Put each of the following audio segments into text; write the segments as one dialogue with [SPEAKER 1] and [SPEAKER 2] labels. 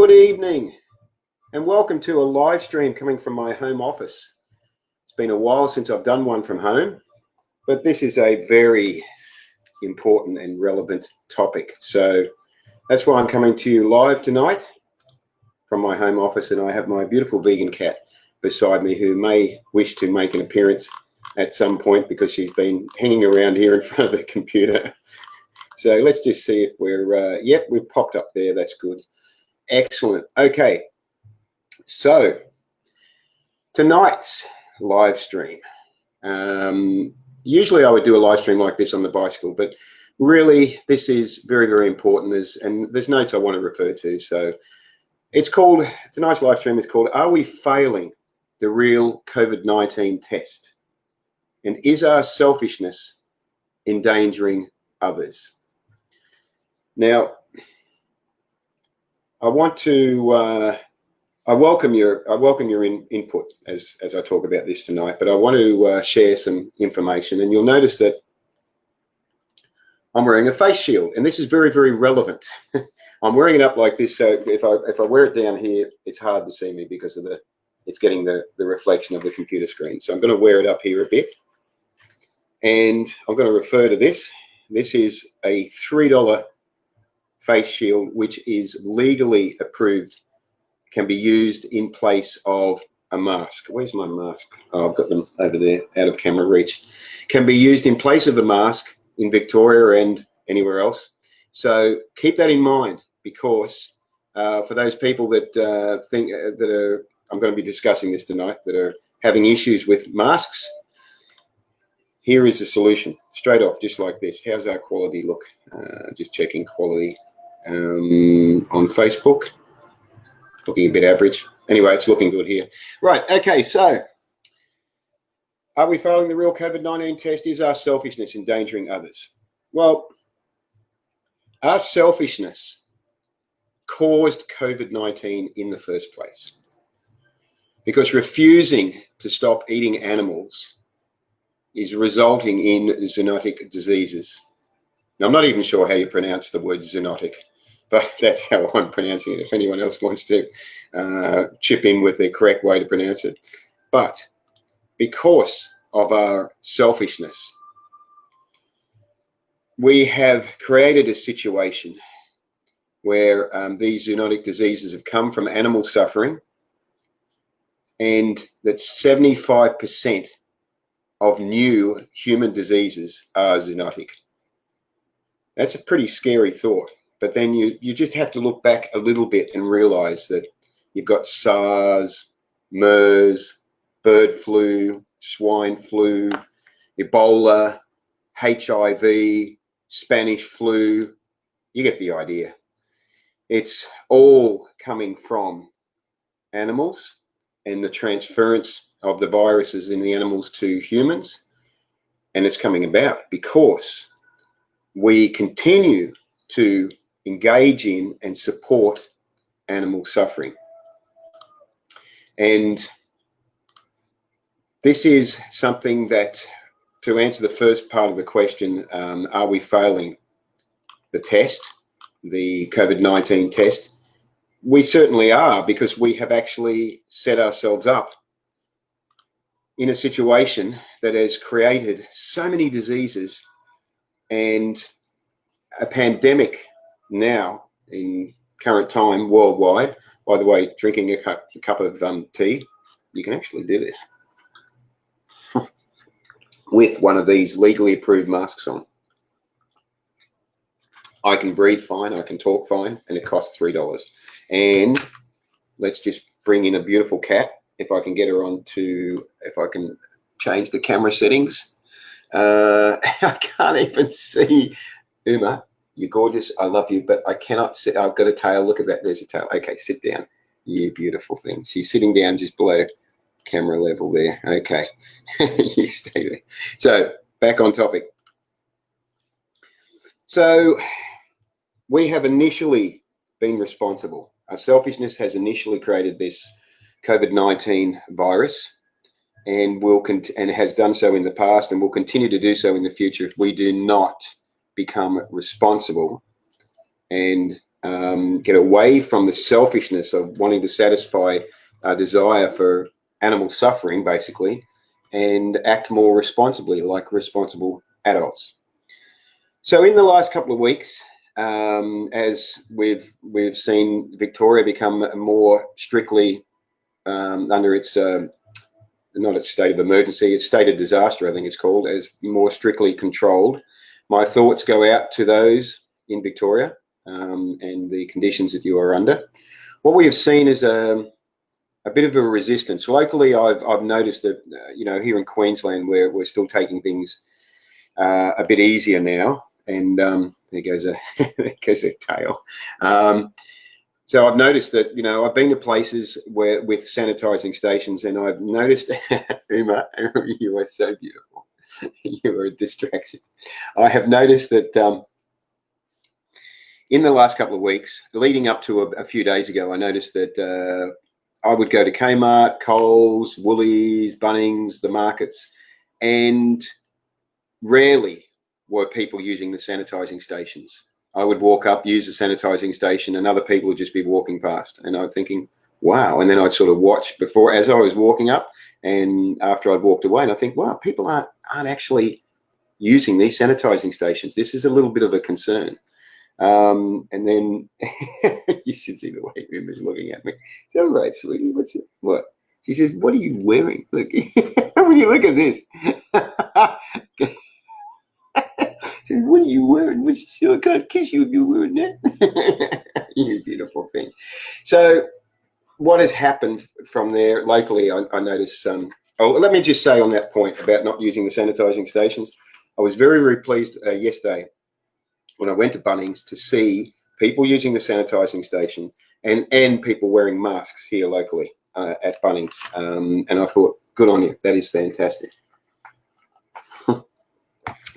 [SPEAKER 1] Good evening and welcome to a live stream coming from my home office. It's been a while since I've done one from home, but this is a very important and relevant topic. So that's why I'm coming to you live tonight from my home office, and I have my beautiful vegan cat beside me who may wish to make an appearance at some point because she's been hanging around here in front of the computer. So let's just see if we're, yep, we've popped up there. That's good. Excellent. Okay. So tonight's live stream, usually I would do a live stream like this on the bicycle, but really this is very, very important. There's notes I want to refer to. So it's called, tonight's live stream is called, Are We Failing the Real COVID-19 Test? And is our selfishness endangering others? Now, I want to, I welcome your input as I talk about this tonight, but I want to share some information, and you'll notice that I'm wearing a face shield, and this is very, very relevant. I'm wearing it up like this, so if I wear it down here, it's hard to see me because of it's getting the reflection of the computer screen. So I'm going to wear it up here a bit, and I'm going to refer to this. This is a $3 face shield, which is legally approved, can be used in place of a mask. Where's my mask? Oh, I've got them over there, out of camera reach. Can be used in place of a mask in Victoria and anywhere else. So keep that in mind, because for those people that think that are, I'm going to be discussing this tonight, that are having issues with masks, here is a solution straight off, just like this. How's our quality look? Just checking quality on Facebook. Looking a bit average. Anyway, it's looking good here. Right, okay, so are we failing the real COVID-19 test? Is our selfishness endangering others? Well, our selfishness caused COVID-19 in the first place, because refusing to stop eating animals is resulting in zoonotic diseases. Now, I'm not even sure how you pronounce the word zoonotic, but that's how I'm pronouncing it. If anyone else wants to chip in with the correct way to pronounce it. But because of our selfishness, we have created a situation where these zoonotic diseases have come from animal suffering, and that 75% of new human diseases are zoonotic. That's a pretty scary thought. But then you just have to look back a little bit and realize that you've got SARS, MERS, bird flu, swine flu, Ebola, HIV, Spanish flu. You get the idea. It's all coming from animals and the transference of the viruses in the animals to humans. And it's coming about because we continue to engage in and support animal suffering. And this is something that, to answer the first part of the question, are we failing the test, the COVID-19 test? We certainly are, because we have actually set ourselves up in a situation that has created so many diseases and a pandemic now in current time worldwide. By the way, drinking a cup of tea, you can actually do this with one of these legally approved masks on. I can breathe fine, I can talk fine, and it costs $3. And let's just bring in a beautiful cat. If I can get her on to, if I can change the camera settings. I can't even see. Uma, you're gorgeous. I love you, but I cannot sit. I've got a tail. Look at that. There's a tail. Okay, sit down. You beautiful thing. She's sitting down just below camera level there. Okay, you stay there. So back on topic. So we have initially been responsible. Our selfishness has initially created this COVID-19 virus, and has done so in the past, and will continue to do so in the future if we do not become responsible and get away from the selfishness of wanting to satisfy a desire for animal suffering, basically, and act more responsibly, like responsible adults. So in the last couple of weeks, as we've seen Victoria become more strictly under its not its state of emergency, its state of disaster, I think it's called, as more strictly controlled. My thoughts go out to those in Victoria and the conditions that you are under. What we have seen is a bit of a resistance. Locally, I've noticed that, you know, here in Queensland, we're still taking things a bit easier now. And there goes a there goes a tail. So I've noticed that, you know, I've been to places where with sanitising stations, and I've noticed, Uma, you are so beautiful. You are a distraction. I have noticed that in the last couple of weeks, leading up to a few days ago, I noticed that I would go to Kmart, Coles, Woolies, Bunnings, the markets, and rarely were people using the sanitising stations. I would walk up, use the sanitising station, and other people would just be walking past. And I was thinking, wow. And then I'd sort of watch before, as I was walking up, and after I'd walked away, and I think, wow, people aren't actually using these sanitising stations. This is a little bit of a concern. And then you should see the way Uma's looking at me. It's all right, sweetie. What's it? What? She says, what are you wearing? Look, when you look at this. She says, what are you wearing? I can't kiss you if you're wearing that. You beautiful thing. So what has happened from there locally, I noticed let me just say on that point about not using the sanitising stations, I was very, very pleased yesterday when I went to Bunnings to see people using the sanitising station and people wearing masks here locally at Bunnings. And I thought, good on you. That is fantastic.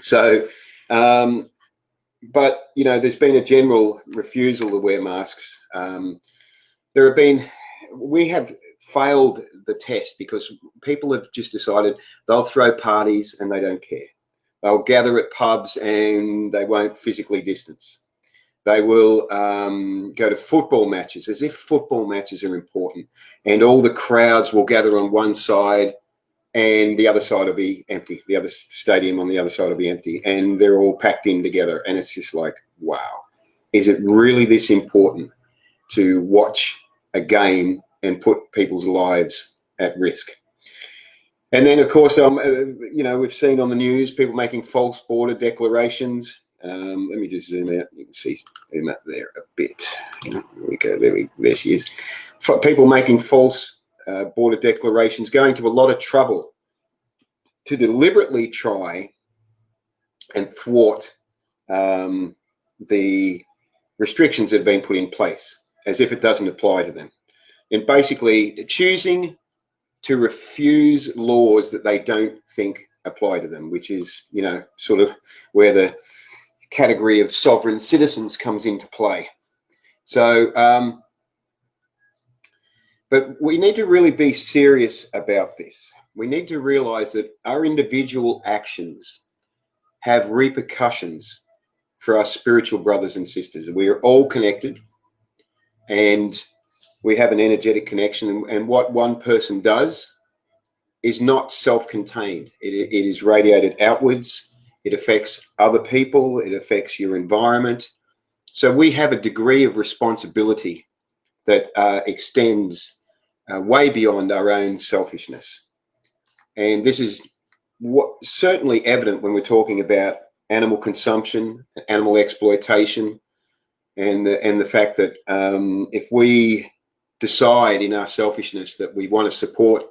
[SPEAKER 1] So, but, you know, there's been a general refusal to wear masks. We have failed the test because people have just decided they'll throw parties and they don't care. They'll gather at pubs and they won't physically distance. They will go to football matches as if football matches are important, and all the crowds will gather on one side and the other side will be empty. The other stadium on the other side will be empty, and they're all packed in together. And it's just like, wow, is it really this important to watch a game and put people's lives at risk? And then, of course, you know, we've seen on the news people making false border declarations. Let me just zoom out. You can see zoom up there a bit. There we go. There she is. People making false border declarations, going to a lot of trouble to deliberately try and thwart the restrictions that have been put in place, as if it doesn't apply to them, and basically choosing to refuse laws that they don't think apply to them, which is, you know, sort of where the category of sovereign citizens comes into play. So, but we need to really be serious about this. We need to realize that our individual actions have repercussions for our spiritual brothers and sisters. We are all connected, and we have an energetic connection. And what one person does is not self-contained. It is radiated outwards. It affects other people. It affects your environment. So we have a degree of responsibility that extends way beyond our own selfishness. And this is certainly evident when we're talking about animal consumption, animal exploitation, and the fact that if we decide in our selfishness that we want to support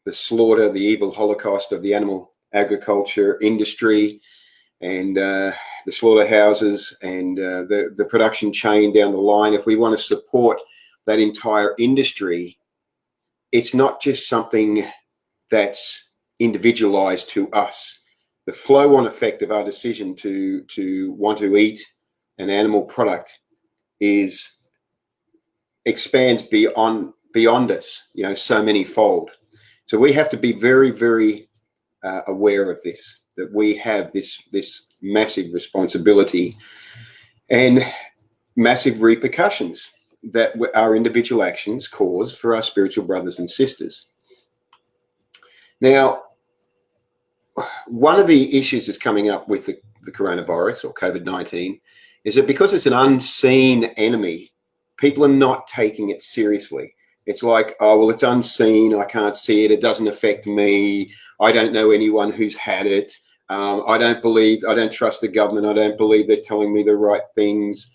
[SPEAKER 1] the slaughter, the evil holocaust of the animal agriculture industry, and the slaughterhouses, and the production chain down the line, if we want to support that entire industry, it's not just something that's individualized to us. The flow-on effect of our decision to want to eat an animal product expands beyond us, you know, so many fold. So we have to be very, very aware of this, that we have this massive responsibility. And massive repercussions that our individual actions cause for our spiritual brothers and sisters. Now, one of the issues that's coming up with the coronavirus or COVID-19 is that because it's an unseen enemy, people are not taking it seriously. It's like, oh, well, it's unseen. I can't see it. It doesn't affect me. I don't know anyone who's had it. I don't trust the government. I don't believe they're telling me the right things.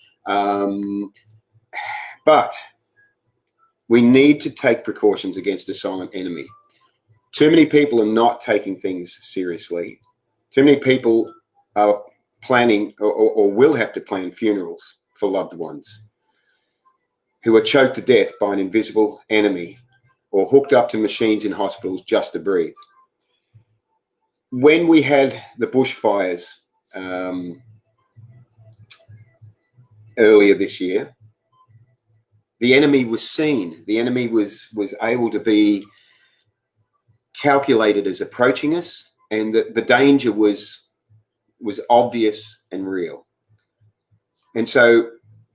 [SPEAKER 1] But we need to take precautions against a silent enemy. Too many people are not taking things seriously. Too many people are planning or will have to plan funerals for loved ones who are choked to death by an invisible enemy or hooked up to machines in hospitals just to breathe. When we had the bushfires earlier this year, the enemy was seen. The enemy was able to be calculated as approaching us, and the danger was obvious and real. And so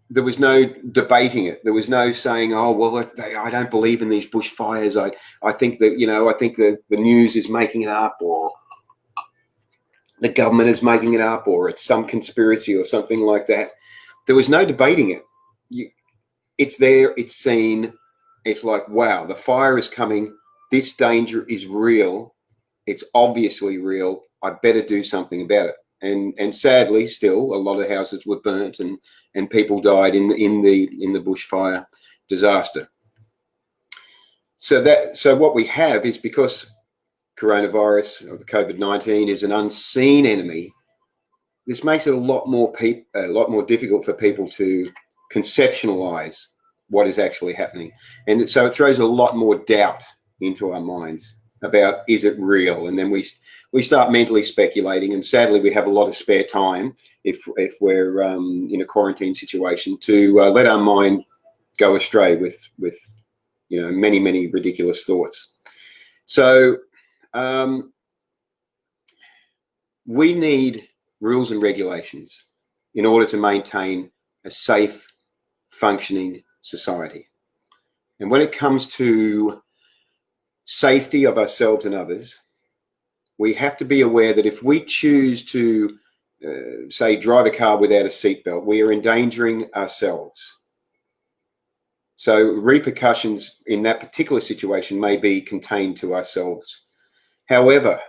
[SPEAKER 1] there was no debating it. There was no saying, oh, well, I don't believe in these bushfires. I think that, I think the news is making it up, or the government is making it up, or it's some conspiracy or something like that. There was no debating it. It's there, it's seen. It's like, wow, the fire is coming. This danger is real. It's obviously real. I better do something about it. And sadly, still, a lot of houses were burnt and people died in the bushfire disaster. So what we have is, because coronavirus or the COVID-19 is an unseen enemy, this makes it a lot more difficult for people to conceptualize what is actually happening. And so it throws a lot more doubt into our minds about, is it real? And then we start mentally speculating, and sadly we have a lot of spare time if we're in a quarantine situation to let our mind go astray with many ridiculous thoughts. So we need rules and regulations in order to maintain a safe, functioning society. And when it comes to safety of ourselves and others, we have to be aware that if we choose to, say, drive a car without a seatbelt, we are endangering ourselves. So repercussions in that particular situation may be contained to ourselves. However,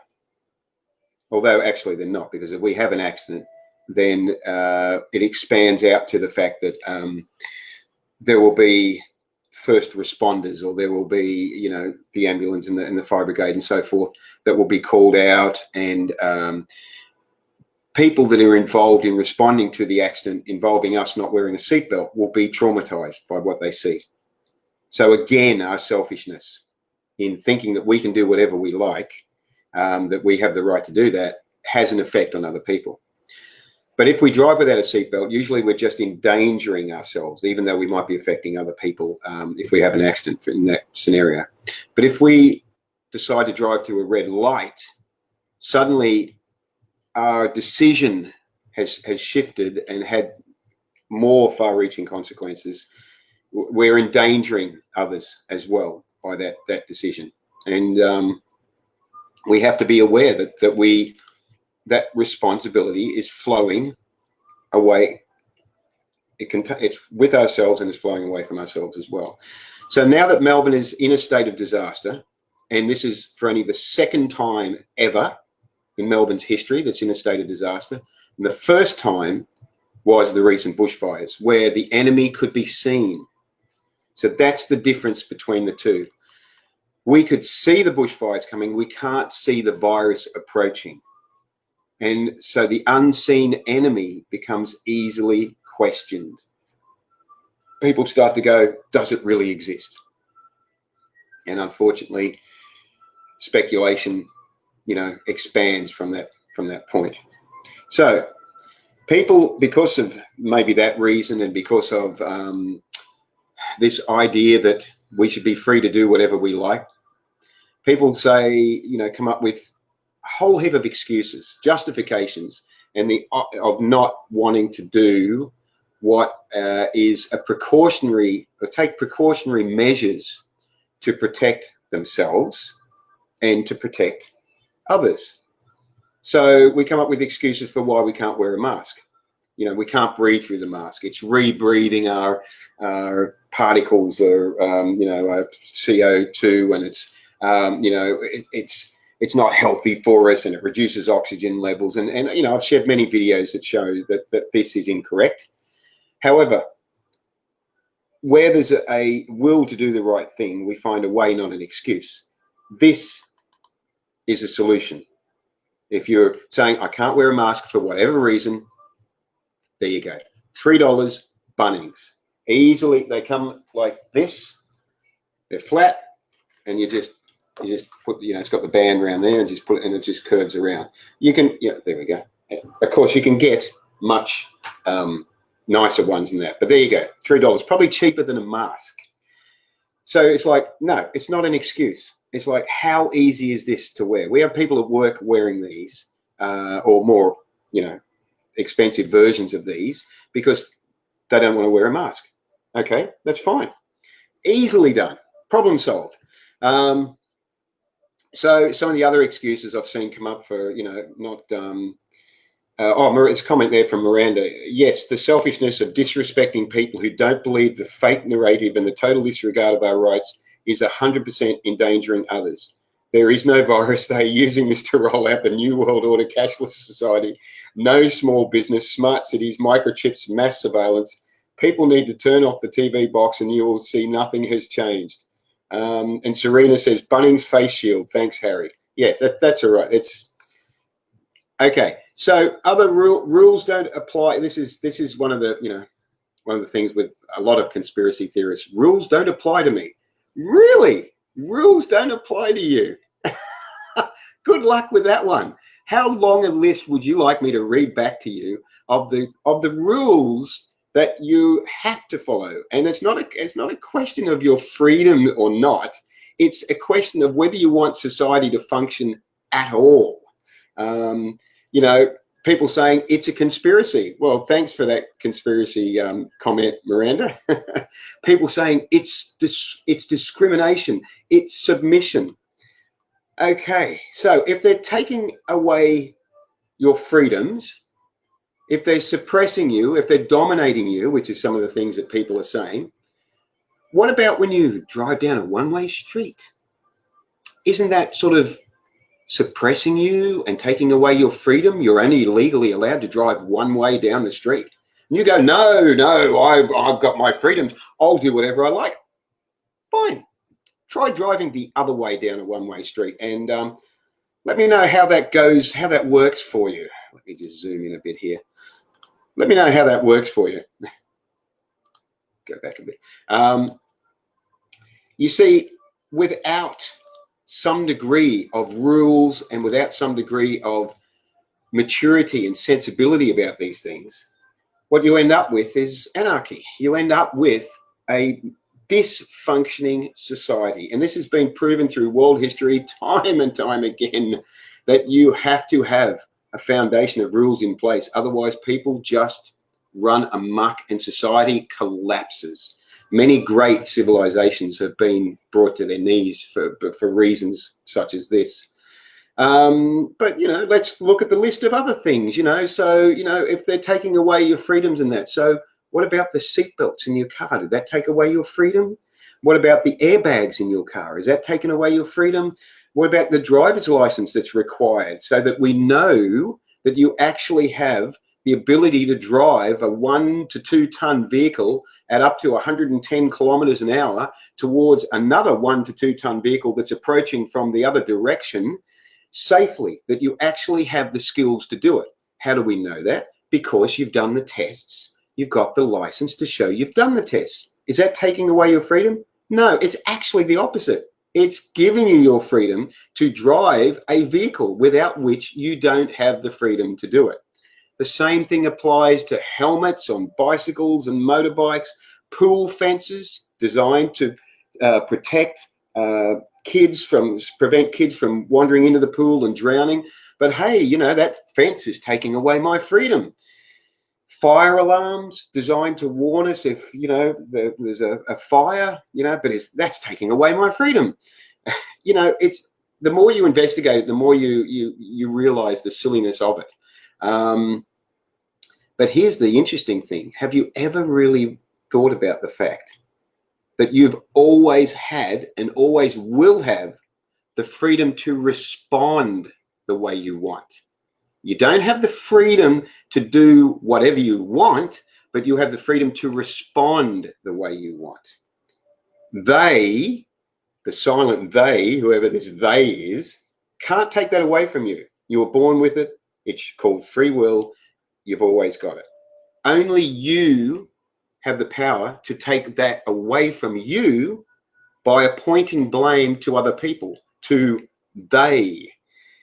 [SPEAKER 1] although actually they're not, because if we have an accident, then it expands out to the fact that there will be first responders, or there will be, the ambulance and the fire brigade and so forth that will be called out, and people that are involved in responding to the accident involving us not wearing a seatbelt will be traumatized by what they see. So again, our selfishness in thinking that we can do whatever we like, that we have the right to do that, has an effect on other people. But if we drive without a seatbelt, usually we're just endangering ourselves, even though we might be affecting other people if we have an accident in that scenario. But if we decide to drive through a red light, suddenly our decision has shifted and had more far-reaching consequences. We're endangering others as well by that decision. And we have to be aware that responsibility is flowing away. It's with ourselves, and it's flowing away from ourselves as well. So now that Melbourne is in a state of disaster, and this is for only the second time ever in Melbourne's history that's in a state of disaster, and the first time was the recent bushfires, where the enemy could be seen. So that's the difference between the two. We could see the bushfires coming. We can't see the virus approaching. And so the unseen enemy becomes easily questioned. People start to go, does it really exist? And unfortunately, speculation, expands from that point. So people, because of maybe that reason, and because of this idea that we should be free to do whatever we like, people say, come up with a whole heap of excuses, justifications, and of not wanting to do what is a precautionary, or take precautionary measures to protect themselves and to protect others. So we come up with excuses for why we can't wear a mask. You know, we can't breathe through the mask. It's rebreathing our particles, or you know, our CO2, and it's you know, it's not healthy for us, and it reduces oxygen levels. And you know, I've shared many videos that show that this is incorrect. However, where there's a will to do the right thing, we find a way, not an excuse. This is a solution. If you're saying, I can't wear a mask for whatever reason, there you go. $3, Bunnings. Easily, they come like this. They're flat, and you just put, you know, it's got the band around there, and just put it, and it just curves around. You can, yeah, there we go. Of course, you can get much nicer ones than that, but there you go. $3, probably cheaper than a mask. So it's like, no, it's not an excuse. It's like, how easy is this to wear? We have people at work wearing these, or more, you know, expensive versions of these, because they don't want to wear a mask. Okay, that's fine. Easily done. Problem solved. So some of the other excuses I've seen come up for, you know, not there's a comment there from Miranda. Yes, the selfishness of disrespecting people who don't believe the fake narrative and the total disregard of our rights is 100% endangering others. There is no virus. They're using this to roll out the New World Order cashless society. No small business, smart cities, microchips, mass surveillance. People need to turn off the TV box and you will see nothing has changed. And Serena says, Bunnings face shield. Thanks, Harry. Yes, that's all right. It's okay. So other rules don't apply. This is one of the, you know, one of the things with a lot of conspiracy theorists. Rules don't apply to me. Really? Rules don't apply to you? Good luck with that one. How long a list would you like me to read back to you of the rules that you have to follow? And it's not a question of your freedom or not. It's a question of whether you want society to function at all. You know, people saying it's a conspiracy. Well, thanks for that conspiracy comment, Miranda. People saying it's discrimination, it's submission. Okay, so if they're taking away your freedoms, if they're suppressing you, if they're dominating you, which is some of the things that people are saying, what about when you drive down a one-way street? Isn't that sort of suppressing you and taking away your freedom? You're only legally allowed to drive one way down the street. And you go, no, I've got my freedoms. I'll do whatever I like. Fine. Try driving the other way down a one-way street, and let me know how that goes, how that works for you. Let me just zoom in a bit here. Let me know how that works for you. Go back a bit. You see, without some degree of rules and without some degree of maturity and sensibility about these things, what you end up with is anarchy. You end up with a dysfunctioning society. And this has been proven through world history time and time again, that you have to have a foundation of rules in place. Otherwise, people just run amok and society collapses. Many great civilizations have been brought to their knees for reasons such as this. But, you know, let's look at the list of other things, you know. So, you know, if they're taking away your freedoms and that, so what about the seatbelts in your car? Did that take away your freedom? What about the airbags in your car? Is that taking away your freedom? What about the driver's license that's required so that we know that you actually have the ability to drive a 1 to 2 ton vehicle at up to 110 kilometers an hour towards another 1 to 2 ton vehicle that's approaching from the other direction safely, that you actually have the skills to do it? How do we know that? Because you've done the tests. You've got the license to show you've done the tests. Is that taking away your freedom? No, it's actually the opposite. It's giving you your freedom to drive a vehicle without which you don't have the freedom to do it. The same thing applies to helmets on bicycles and motorbikes, pool fences designed to prevent kids from wandering into the pool and drowning. But hey, you know, that fence is taking away my freedom. fire alarms designed to warn us if, you know, there's a fire, you know, but that's taking away my freedom. You know, it's the more you investigate it, the more you realize the silliness of it. But here's the interesting thing. Have you ever really thought about the fact that you've always had and always will have the freedom to respond the way you want? You don't have the freedom to do whatever you want, but you have the freedom to respond the way you want. They, the silent they, whoever this they is, can't take that away from you. You were born with it. It's called free will. You've always got it. Only you have the power to take that away from you by appointing blame to other people, to they.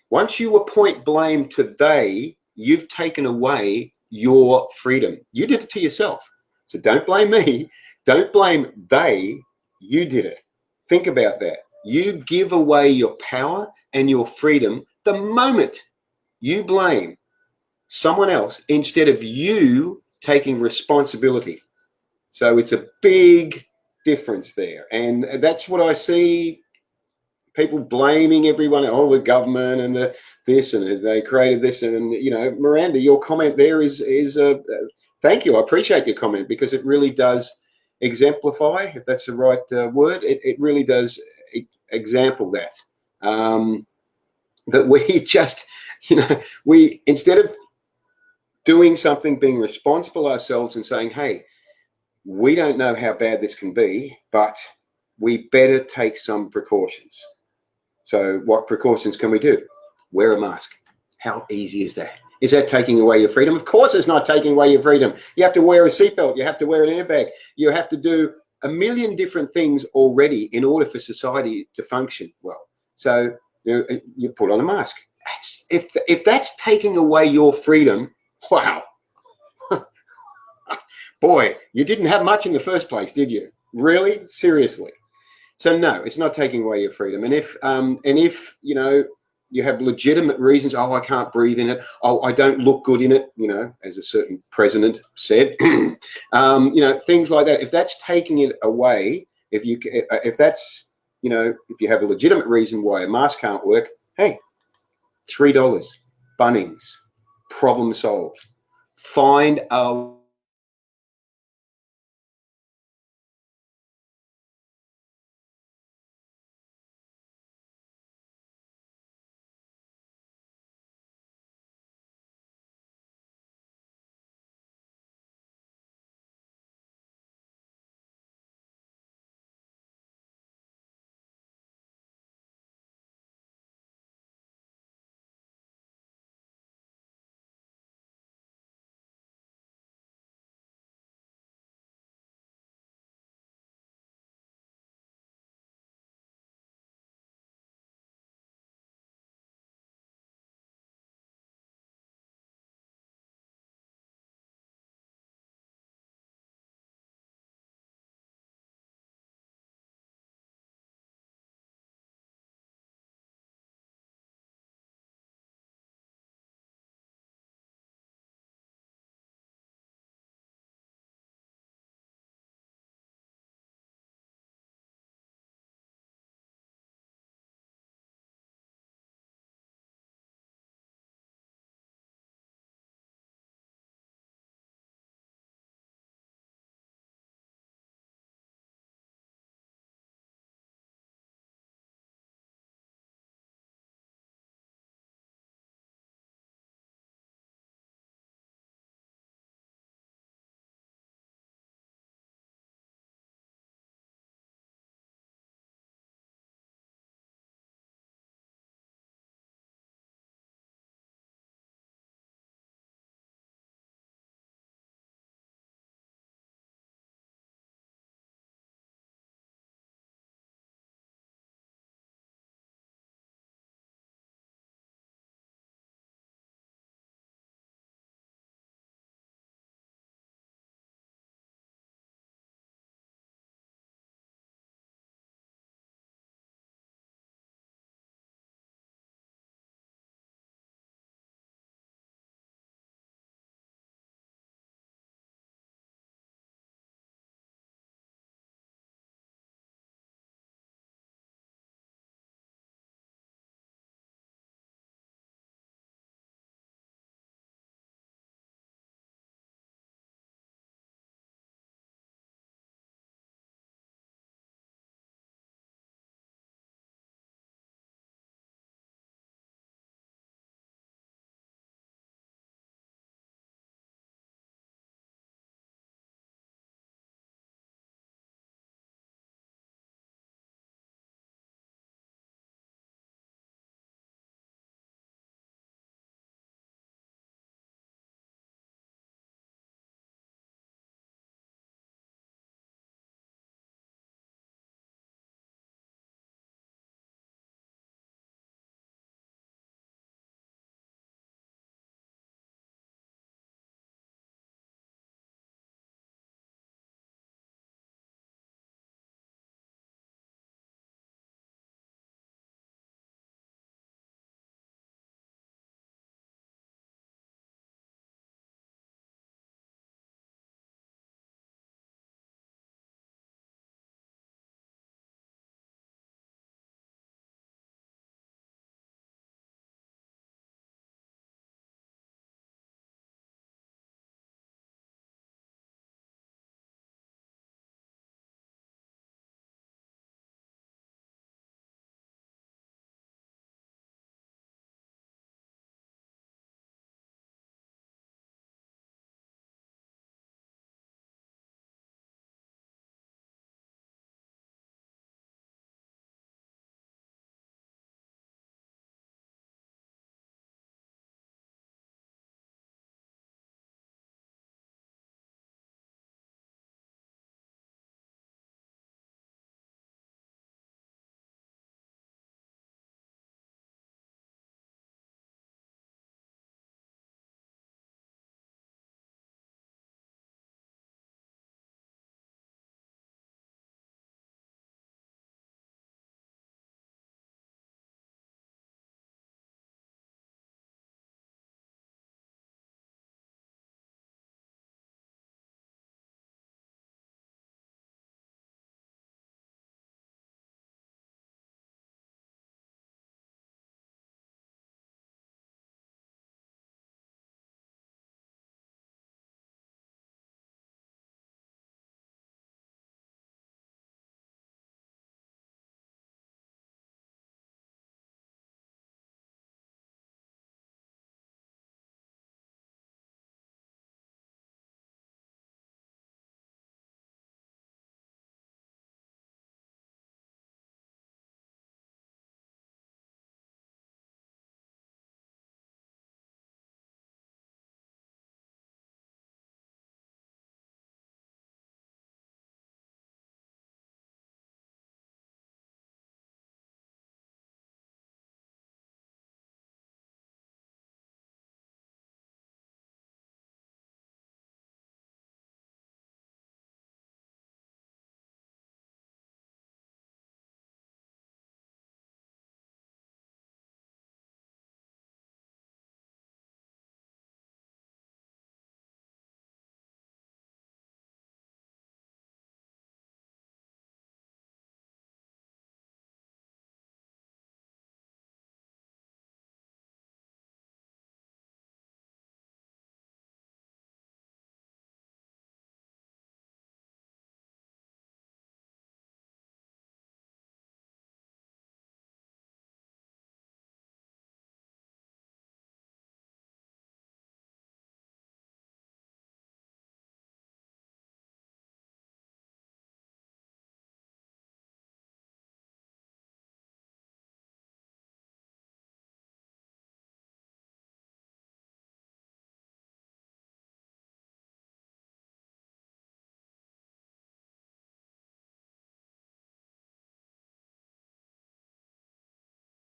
[SPEAKER 1] Once you appoint blame to they, you've taken away your freedom. You did it to yourself. So don't blame me. Don't blame they. You did it. Think about that. You give away your power and your freedom the moment you blame someone else instead of you taking responsibility. So it's a big difference there. And that's what I see. People blaming everyone, oh, the government and the this and they created this, and you know, Miranda, your comment there is thank you. I appreciate your comment because it really does exemplify, if that's the right word. It really does example that that we just, you know, we instead of doing something, being responsible ourselves and saying, hey, we don't know how bad this can be, but we better take some precautions. So what precautions can we do? Wear a mask. How easy is that? Is that taking away your freedom? Of course it's not taking away your freedom. You have to wear a seatbelt. You have to wear an airbag. You have to do a million different things already in order for society to function well. So you put on a mask. If that's taking away your freedom, wow. Boy, you didn't have much in the first place, did you? Really? Seriously? So no, it's not taking away your freedom. And if you know, you have legitimate reasons, oh, I can't breathe in it, oh, I don't look good in it, you know, as a certain president said, you know, things like that. If that's taking it away, if that's, you know, if you have a legitimate reason why a mask can't work, hey, $3, Bunnings, problem solved. Find a